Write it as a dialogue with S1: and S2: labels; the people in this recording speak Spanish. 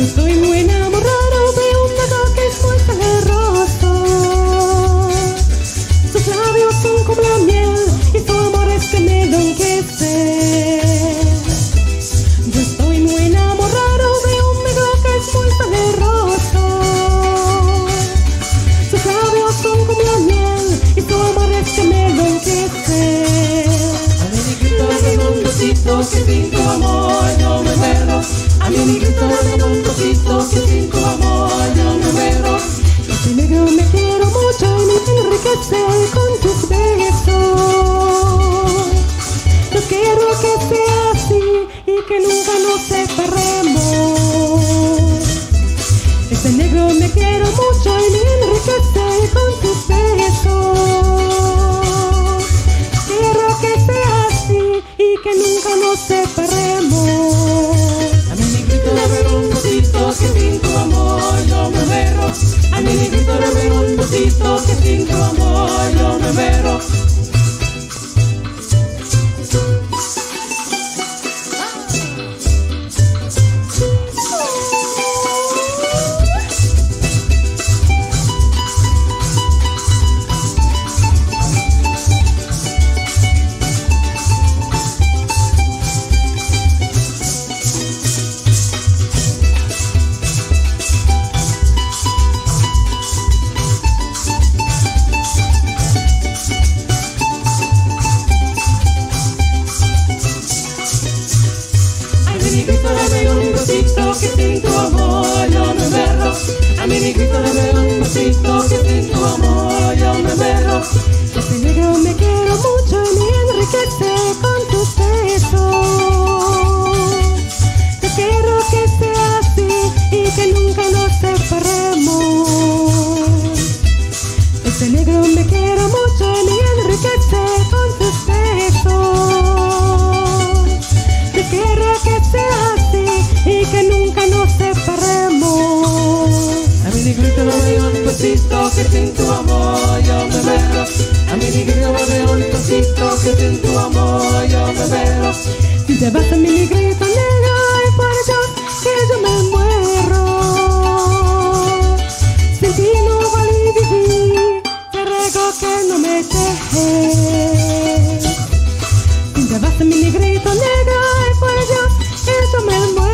S1: Estoy muy enamorado de un negro que es muy saleroso. Sus labios son como la miel y su amor es que me enloquece. Yo estoy muy enamorado de un negro que es muy saleroso. Sus labios son como la miel y su amor es que me enloquece.
S2: A mi negrito dame un besito que sin tu amor yo me muero. A mi negrito dame un besito que sin tu amor yo me muero.
S1: Este negro me quiero mucho y me enriquece con tus besos. Yo quiero que sea así y que nunca nos separemos. Este negro me quiero mucho y me enriquece con tus besos. Quiero que sea así y que nunca nos separemos.
S2: A mi negrito dame un besito que sin tu amor yo me muero. A mi negrito dame un besito que sin tu amor yo me muero. A mi negrito dame un besito que sin tu amor yo me muero. A mi negrito dame un besito que sin tu amor yo me muero.
S1: Este negro me quiero mucho y me enriquece con tus besos. Yo quiero que sea así y que nunca nos separemos. Este negro me quiero mucho y me enriquece con tus besos. Yo quiero que sea así y que nunca nos separemos.
S2: A mi negrito dame un besito que sin tu amor yo me muero. A mi negrito dame un besito que sin tu amor yo me muero.
S1: Si te vas a mi negrito negro, ay por Dios que yo me muero. Sin ti no vale vivir, te ruego que no me dejes. Si te vas a mi negrito negro, ay por Dios que yo me muero.